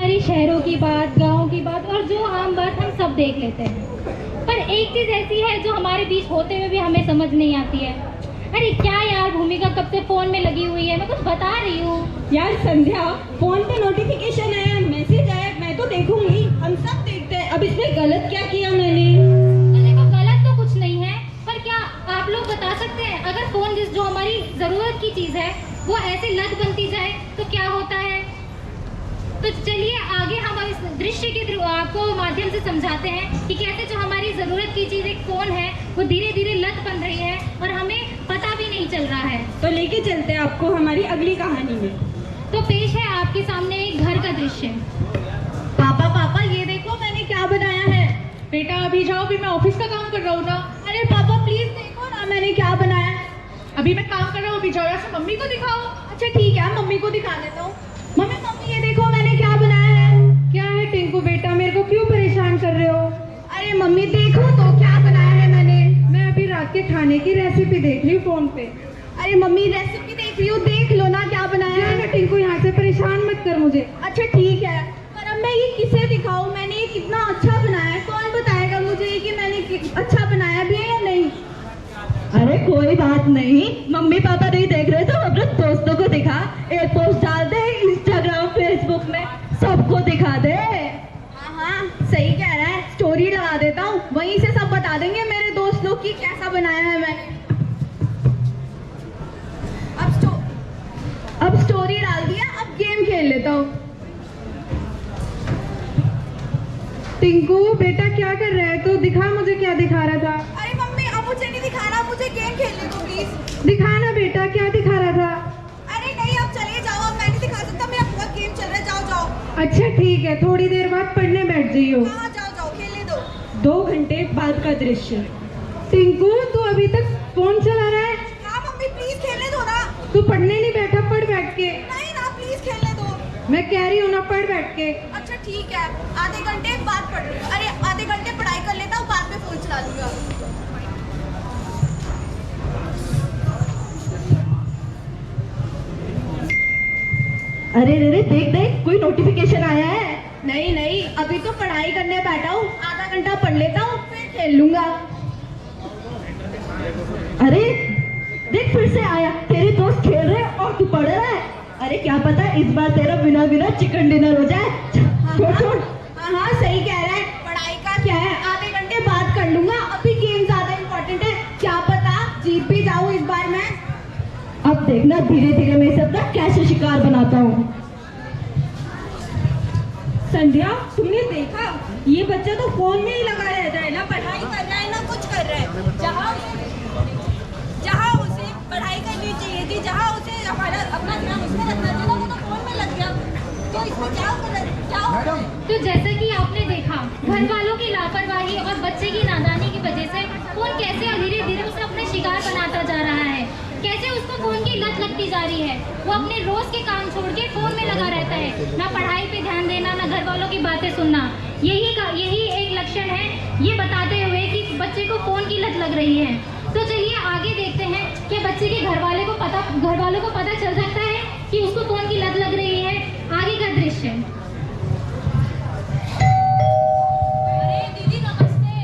हमारी शहरों की बात, गाँव की बात और जो आम बात हम सब देख लेते हैं, पर एक चीज़ ऐसी है जो हमारे बीच होते हुए भी हमें समझ नहीं आती है। अरे क्या यार, भूमिका कब से फ़ोन में लगी हुई है, मैं कुछ बता रही हूँ। यार संध्या, फोन पे नोटिफिकेशन आया, मैसेज आया, मैं तो देखूंगी, हम सब देखते हैं। अब इसमें गलत क्या किया मैंने? देखो, गलत तो कुछ नहीं है, पर क्या आप लोग बता सकते हैं अगर फ़ोन जो हमारी ज़रूरत की चीज़ है वो ऐसे लत बनती जाए तो क्या होता है? तो चलिए आगे हम इस दृश्य के थ्रू आपको माध्यम से समझाते हैं कि कैसे जो हमारी ज़रूरत की चीज़ एक फ़ोन है वो धीरे धीरे लत बन रही है और हमें पता भी नहीं चल रहा है। तो लेके चलते हैं आपको हमारी अगली कहानी में। तो पेश है आपके सामने एक घर का दृश्य। पापा पापा, ये देखो मैंने क्या बनाया है। बेटा अभी जाओ, अभी मैं ऑफिस का काम कर रहा हूँ ना। अरे पापा प्लीज देखो ना मैंने क्या बनाया है। अभी मैं काम कर रहा हूँ, अभी जाओ यहाँ से मम्मी को दिखाओ। अच्छा ठीक है, मम्मी को दिखा देता हूँ। मम्मी मम्मी ये देखो मैंने क्या बनाया है। क्या है टिंकू बेटा, मेरे को क्यों परेशान कर रहे हो? अरे मम्मी देखो तो क्या बनाया है मैंने। मैं अभी रात के खाने की रेसिपी देख रही हूँ फोन पे। अरे मम्मी रेसिपी देख रही हूँ, देख लो ना क्या बनाया है। ना टिंकू, यहाँ से परेशान मत कर मुझे। अच्छा ठीक है, पर अब मैं ये किसे दिखाऊं? मैंने ये कितना अच्छा बनाया है, कौन बताएगा मुझे कि मैंने अच्छा बनाया भी है या नहीं? अरे कोई बात नहीं, मम्मी पापा नहीं देख रहे तो अपने दोस्तों को दिखा, एक पोस्ट डाल दे इंस्टाग्राम फेसबुक में, सबको दिखा दे। हाँ हाँ सही कह रहा है, स्टोरी लगा देता हूँ, वहीं से सब बता देंगे मेरे दोस्त लोग कि कैसा बनाया है मैंने। अब स्टोरी डाल दिया, अब गेम खेल लेता हूँ। टिंकू बेटा क्या कर रहा है? तो दिखा मुझे क्या दिखा रहा था। अरे मम्मी अब मुझे नहीं दिखाना, मुझे गेम खेलने दो प्लीज। दिखाना बेटा, क्या दिखा रहा था? अरे नहीं अब चलिए जाओ, अब मैं नहीं दिखा सकता, मेरा पूरा गेम चल रहा है, जाओ जाओ। अच्छा ठीक है, थोड़ी देर बाद पढ़ने बैठ जाइयो। हाँ जाओ जाओ, खेलने दो। 2 घंटे बाद का दृश्य। टिंकू तू अभी तक फोन चला रहा है? हाँ मम्मी प्लीज खेलने दो ना। तू पढ़ने नहीं बैठा? पढ़ बैठ के। नहीं ना प्लीज खेलने दो। मैं कह रही हूँ ना, पढ़ बैठ के। अच्छा ठीक है, आधे घंटे बाद पढ़, अरे आधे घंटे पढ़ाई कर लेता हूँ, बाद में फोन चला लूंगा। अरे रे देख देख, कोई नोटिफिकेशन आया है। नहीं नहीं, अभी तो पढ़ाई करने बैठा हूँ, आधा घंटा पढ़ लेता हूँ फिर खेल लूंगा। अरे देख फिर से आया, तेरे दोस्त खेल रहे हैं और तू पढ़ रहा है। अरे क्या पता इस बार तेरा बिना बिना चिकन डिनर हो जाए। छोड़ छोड़। हाँ हाँ सही कह रहा है, पढ़ाई का क्या है, आधे घंटे बाद कर लूंगा, अभी गेम ज्यादा इम्पोर्टेंट है, क्या पता जीत भी जाऊँ इस बार मैं। अब देखना धीरे धीरे मैं सबका कैसे शिकार बनाता हूँ। संध्या तुमने देखा, ये बच्चा तो फोन में ही लगा रहता है, ना पढ़ाई कर रहा है ना कुछ कर रहा है। जहाँ उसे पढ़ाई करनी चाहिए थी, जहाँ उसे हमारा अपना ध्यान उसमें रखना चाहिए, वो तो फोन में लग गया। तो इसमें क्या होगा? तो जैसा कि आपने देखा, घर वालों की लापरवाही और बच्चे की नादानी की वजह से फोन कैसे धीरे धीरे उसे अपने शिकार बनाता जा रहा है, कैसे उसको फोन की लत लगती जा रही है। वो अपने रोज के काम छोड़ के फोन में लगा रहता है, ना पढ़ाई पे ध्यान देना, ना घर वालों की बातें सुनना। यही एक लक्षण है ये बताते हुए कि बच्चे को फोन की लत लग रही है। तो चलिए आगे देखते हैं कि बच्चे के घर वालों को पता चल सकता है कि उसको फोन की लत लग रही है। आगे का दृश्य। अरे दीदी नमस्ते।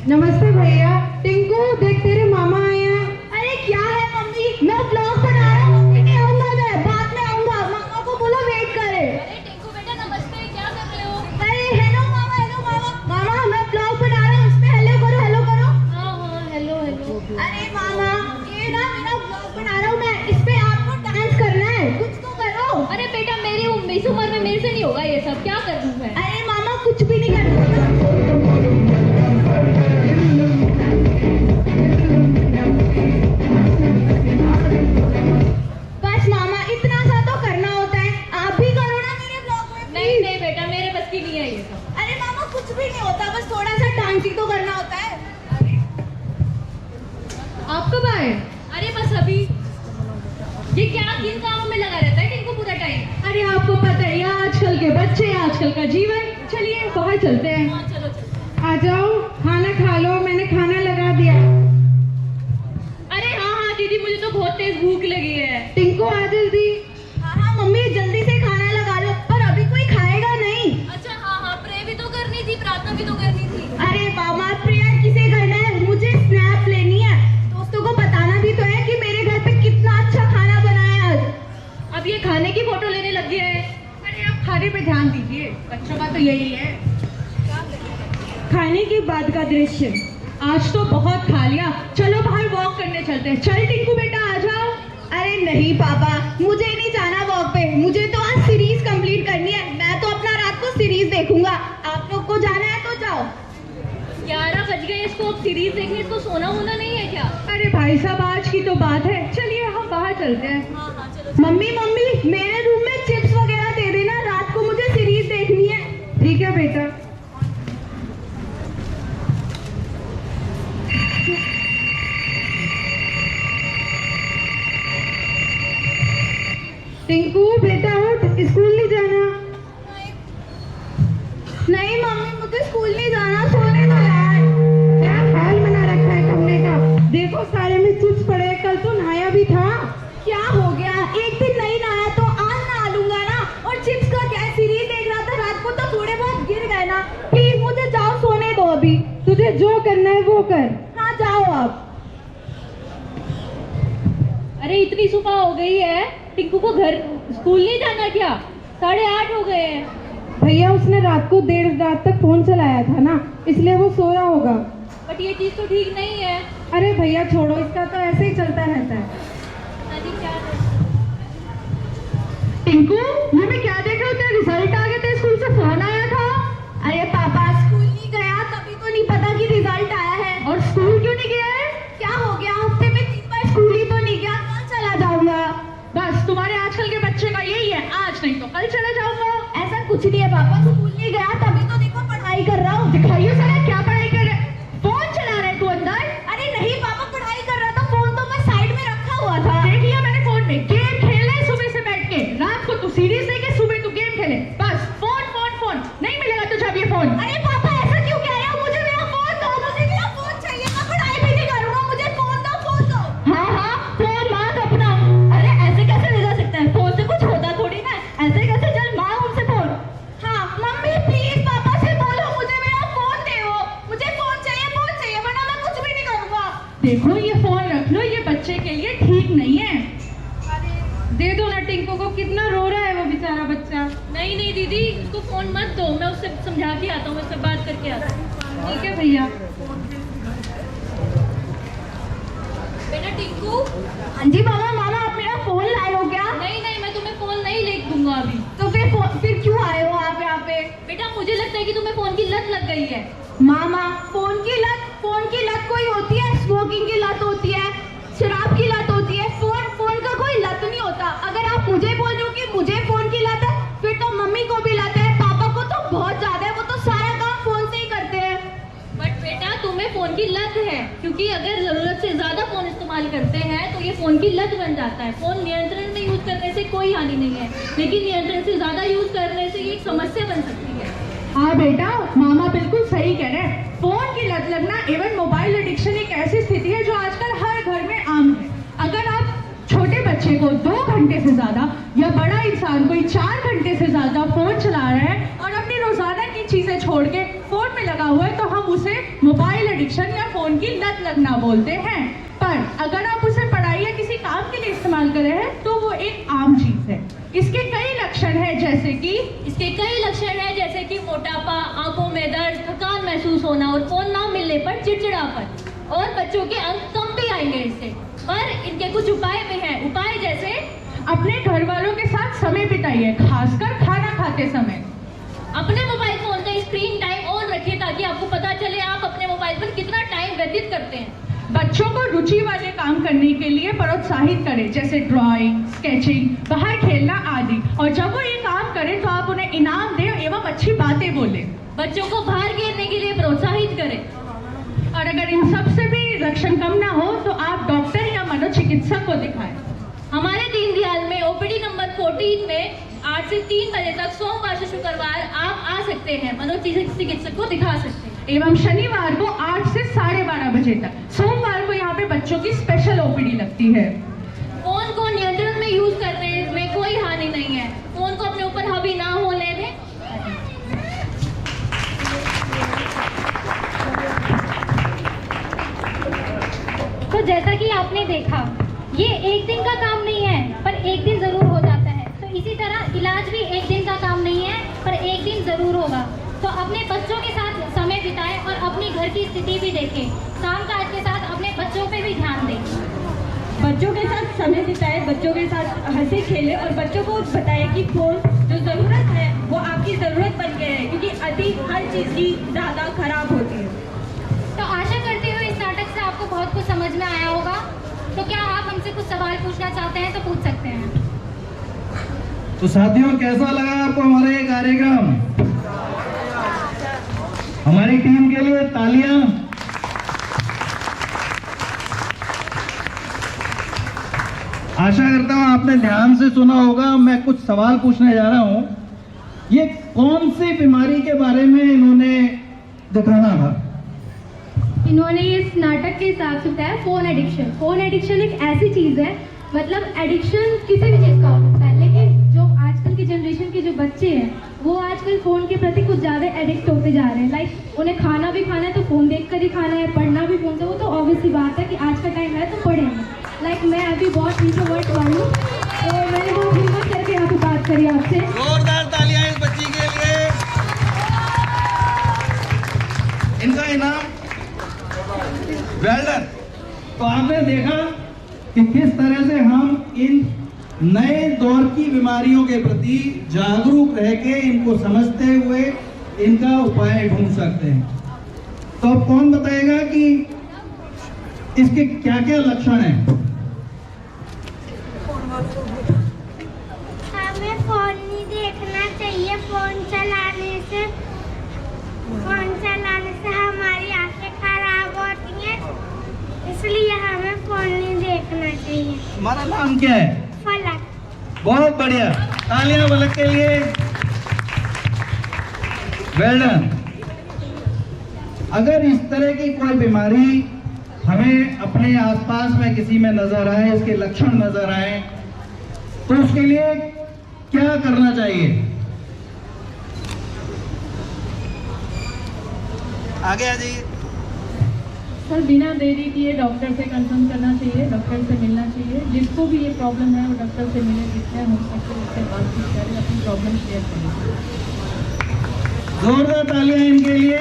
नमस्ते भैया। टिंकू देख तेरे मामा आए हैं। अरे क्या है मम्मी, मैं ब्लॉग बना रहा हूँ, मम्मी नहीं आऊंगा, मैं बाद में आऊंगा, मामा को बोलो वेट करे। अरे टिंकू बेटा नमस्ते, क्या कर रहे हो? अरे हेलो मामा, हेलो मामा। मामा मैं ब्लॉग बना रहा हूँ, इसमें हेलो करो, हेलो करो। हाँ हाँ हेलो हेलो। अरे मामा ये ना मेरा ब्लॉग बना रहा हूँ मैं, इस पे आपको डांस करना है, कुछ तो करो। अरे बेटा इस उम्र में मेरे से नहीं होगा ये सब, क्या करूँ मैं? अरे मामा कुछ भी नहीं करना। बस मामा इतना सा तो करना होता है, आप भी करो ना मेरे ब्लॉग में। नहीं नहीं बेटा, मेरे बस की नहीं है ये सब। अरे मामा कुछ भी नहीं होता, बस थोड़ा सा डांस ही तो करना होता है। आप कब आए? अरे बस अभी। ये क्या किन कामों में लगा रहता है टिंकू पूरा टाइम? अरे आपको पता है आजकल के बच्चे, आजकल का जीवन। चलिए बाहर चलते हैं। हाँ चलो चलो। आ जाओ खाना खा लो, मैंने खाना लगा दिया। अरे हाँ दीदी, मुझे तो बहुत तेज भूख लगी है। टिंकू आ जल्दी। हाँ हाँ मम्मी जल्दी से खाना लगा लो, पर अभी कोई खा अब ये खाने की फोटो लेने लग गया है। अरे आप खाने पे ध्यान दीजिए, बच्चों का तो यही है। खाने के बाद का दृश्य। आज तो बहुत खा लिया, चलो बाहर वॉक करने चलते हैं। चल टिंकू बेटा आ जाओ। अरे नहीं पापा, मुझे नहीं जाना वॉक पे, मुझे तो आज सीरीज कंप्लीट करनी है। मैं तो अपना रात को सीरीज देखूंगा, आप लोग को जाना है तो जाओ। 11 बज गए, इसको अब सीरीज देखने, इसको सोना होना नहीं है क्या? अरे भाई साहब, आज की तो बात है, चलिए हम बाहर चलते हैं। हाँ चलो। मम्मी मम्मी मेरे रूम में चिप्स वगैरह दे देना, रात को मुझे सीरीज देखनी है। ठीक है बेटा। टिंकू बेटा उठ, स्कूल नहीं जाना। नहीं मम्मी, मुझे स्कूल नहीं जाना, सोने दो यार। क्या हाल बना रखा है कमरे का, देखो सारे में चिप्स पड़े हैं। कल तो नहाया भी था। क्या हो गया, एक दिन नहीं नहाया तो आज नहा लूंगा ना। और चिप्स का क्या है, सीरीज देख रहा था रात को तो थोड़े बहुत गिर गए ना। प्लीज मुझे जाओ, सोने दो अभी। तुझे जो करना है वो कर। हाँ जाओ आप। अरे इतनी सुबह हो गई है, टिंकू को घर स्कूल नहीं जाना क्या? 8:30 हो गए हैं। भैया उसने रात को देर रात तक फोन चलाया था ना, इसलिए वो सोया होगा। बट ये चीज तो ठीक नहीं है। अरे भैया छोड़ो, इसका तो ऐसे ही चलता रहता है। दादी क्या है? टिंकू ये मैं क्या देख रहा हूँ, तेरा रिजल्ट आ गया, तेरे स्कूल से फोन आया था। अरे पापा, स्कूल नहीं गया तभी तो नहीं पता कि रिजल्ट आया है। और स्कूल क्यों नहीं गया है? क्या हो गया, हफ्ते में 3 बार स्कूल ही तो नहीं गया, कल चला जाऊंगा। बस तुम्हारे आजकल के बच्चे का यही है, आज नहीं तो कल चला जाऊंगा। ऐसा कुछ नहीं है पापा, स्कूल नहीं गया तभी तो देखो पढ़ाई कर रहा हूँ। दिखाइए साला, क्या पढ़ाई कर रहे, फोन चला रहे तू अंदर। अरे नहीं पापा, पढ़ाई कर रहा था, फोन तो मैं साइड में रखा हुआ था। देख लिया मैंने, फोन में गेम खेल रहे हैं सुबह से बैठ के। रात को तू सीरीज देखे, सुबह तू गेम खेले। बस फोन फोन फोन, नहीं मिलेगा तुझे अब ये फोन। अरे पापा ऐसा क्यों कह रहे हो, मुझे मेरा फोन दो, मुझे मेरा फोन चाहिए, मैं पढ़ाई भी नहीं करूंगा, मुझे फोन दो, फोन दो। हाँ हाँ, फोन मांग अपना। अरे ऐसे कैसे ले जा सकते हैं, फोन से कुछ होता थोड़ी ना, ऐसे कैसे, चल मांग उनसे फोन। हाँ मम्मी प्लीज पापा से बोलो मुझे मेरा फोन दो, मुझे फोन चाहिए वरना मैं कुछ भी नहीं करूंगा। देखो ये फोन रख लो, ये बच्चे के लिए ठीक नहीं है। दे दो ना टिंकू को, कितना रो रहा है वो बेचारा बच्चा। नहीं नहीं दीदी, उसको फोन मत दो, मैं उससे समझा के आता हूँ, उससे बात करके आता हूँ। ठीक है भैया। बेटा टिंकू। हाँ जी मामा, मामा आप मेरा फोन लाए हो क्या? नहीं नहीं, मैं तुम्हें फोन नहीं ले दूंगा अभी। तो फिर क्यों आए हो आप यहाँ पे? बेटा मुझे लगता है कि तुम्हें फोन की लत लग गई है। मामा फोन की लत कोई होती है, स्मोकिंग की लत होती है, शराब की लत होती है, फोन का कोई लत नहीं होता। अगर आप मुझे बोल रहे हो कि मुझे फोन की लत है, फिर तो मम्मी को भी लत है, पापा को तो बहुत ज्यादा है, वो तो सारा काम फोन से ही करते हैं। बट बेटा तुम्हें फोन की लत है, क्योंकि अगर जरूरत से ज्यादा फोन इस्तेमाल करते हैं तो ये फोन की लत बन जाता है। फोन नियंत्रण में यूज करने से कोई हानि नहीं है, लेकिन नियंत्रण से ज्यादा यूज करने से ये एक समस्या बन सकती है। हाँ बेटा, मामा बिल्कुल सही कह रहे हैं। फोन की लत लगना एवं मोबाइल एडिक्शन एक ऐसी स्थिति है जो आजकल हर घर में आम है। अगर आप छोटे बच्चे को 2 घंटे से ज्यादा या बड़ा इंसान कोई 4 घंटे से ज्यादा फोन चला रहा है और अपनी रोजाना की चीजें छोड़ के फोन में लगा हुआ है, तो हम उसे मोबाइल एडिक्शन या फोन की लत लगना बोलते हैं। पर अगर आप उसे पढ़ाई या किसी काम के लिए इस्तेमाल कर रहे हैं तो वो एक आम चीज है। इसके कई लक्षण हैं, जैसे कि मोटापा, आंखों में दर्द, थकान महसूस होना और फोन ना मिलने पर चिड़चिड़ापन, और बच्चों के अंक कम भी आएंगे इससे। पर इनके कुछ उपाय भी हैं। उपाय जैसे अपने घर वालों के साथ समय बिताइए, खासकर खाना खाते समय। अपने मोबाइल फोन का स्क्रीन टाइम ऑन रखिए ताकि आपको पता चले आप अपने मोबाइल पर कितना टाइम व्यतीत करते हैं। बच्चों को रुचि वाले काम करने के लिए प्रोत्साहित करें, जैसे ड्राइंग, स्केचिंग, बाहर खेलना आदि। और जब वो ये काम करें तो आप उन्हें इनाम दें एवं अच्छी बातें बोलें। बच्चों को बाहर खेलने के लिए प्रोत्साहित करें। और अगर इन सब से भी लक्षण कम ना हो तो आप डॉक्टर या मनोचिकित्सक को दिखाएं। हमारे दीनदयाल में ओपीडी नंबर 14 में 8 से 3 बजे तक सोमवार से शुक्रवार आप आ सकते हैं, मनोचिकित्सक को दिखा सकते हैं। एवं शनिवार को 8 से 12:30 बजे तक। सोमवार को यहाँ पे बच्चों की स्पेशल ओपीडी लगती है। फोन को नियंत्रण में यूज करने में कोई हानि नहीं है। फोन को अपने ऊपर हावी ना होने दें। तो जैसा कि आपने देखा, ये एक दिन का काम नहीं है, पर एक दिन जरूर हो जाता है। अपने बच्चों के साथ समय बिताएं और अपनी घर की स्थिति भी देखें। काम काज के साथ अपने बच्चों पे भी ध्यान दें। बच्चों के साथ समय बिताए, बच्चों के साथ हंसे खेले और बच्चों को बताए कि फोन जो ज़रूरत है वो आपकी ज़रूरत बन गया है, क्योंकि अति हर चीज़ की ज़्यादा खराब होती है। तो आशा करती हूँ इस नाटक से आपको बहुत कुछ समझ में आया होगा। तो क्या आप हमसे कुछ सवाल पूछना चाहते हैं तो पूछ सकते हैं। तो साथियों, कैसा लगा आपको हमारा ये कार्यक्रम? हमारी टीम के लिए तालियां। आशा करता हूं आपने ध्यान से सुना होगा। मैं कुछ सवाल पूछने जा रहा हूं। ये कौन सी बीमारी के बारे में इन्होंने दिखाना था? इन्होंने इस नाटक के हिसाब से बताया फ़ोन एडिक्शन। फ़ोन एडिक्शन एक ऐसी चीज़ है, मतलब एडिक्शन किसी भी चीज़ का हो सकता है, लेकिन जो आजकल की जनरेशन के जो बच्चे हैं वो आजकल फ़ोन के प्रति कुछ ज़्यादा एडिक्ट होते जा रहे हैं। लाइक उन्हें खाना भी खाना है तो फ़ोन देख कर ही खाना है, पढ़ना भी फ़ोन से। वो तो ऑब्वियस सी बात है कि आज का टाइम है तो पढ़ेंगे। लाइक मैं अभी बहुत इंट्रोवर्ट वाली हूँ, तो मैंने बहुत हिम्मत करके यहाँ पे बात करी आपसे। जोरदार तालियां इस बच्ची के लिए। इनका इनाम वेल डन। तो आपने देखा कि किस तरह से हम इन नए दौर की बीमारियों के प्रति जागरूक रह के इनको समझते हुए इनका उपाय ढूंढ सकते हैं। तो अब कौन बताएगा कि इसके क्या क्या लक्षण हैं? हमें फोन नहीं देखना चाहिए। फोन चलाने से हमारी आंखें खराब होती हैं, इसलिए हमें फोन नहीं देखना चाहिए। हमारा नाम क्या है? फलक। बहुत बढ़िया, तालियां फलक के लिए। Well done. अगर इस तरह की कोई बीमारी हमें अपने आसपास में किसी में नजर आए, इसके लक्षण नजर आए, तो उसके लिए क्या करना चाहिए? आगे आ जाइए। सर, बिना देरी किए डॉक्टर से कंसल्ट करना चाहिए, डॉक्टर से मिलना चाहिए। जिसको भी ये प्रॉब्लम है वो डॉक्टर से मिले, जितने हो सके उससे बातचीत करें, अपनी प्रॉब्लम शेयर करें। जोरदार तालियां इनके लिए।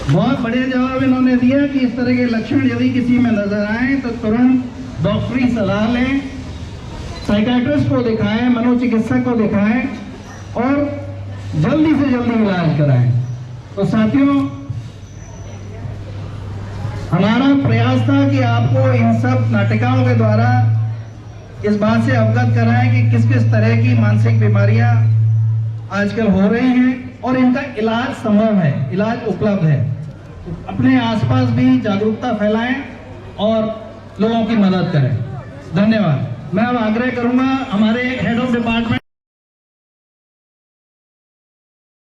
बहुत बढ़िया जवाब इन्होंने दिया कि इस तरह के लक्षण यदि किसी में नजर आए तो तुरंत डॉक्टरी सलाह लें, साइकियाट्रिस्ट को दिखाएं, मनोचिकित्सक को दिखाएं और जल्दी से जल्दी इलाज कराएं। तो साथियों, हमारा प्रयास था कि आपको इन सब नाटिकाओं के द्वारा इस बात से अवगत कराएं कि किस किस तरह की मानसिक बीमारियां आजकल हो रही हैं और इनका इलाज संभव है, इलाज उपलब्ध है। तो अपने आसपास भी जागरूकता फैलाएं और लोगों की मदद करें। धन्यवाद। मैं अब आग्रह करूंगा हमारे हेड ऑफ डिपार्टमेंट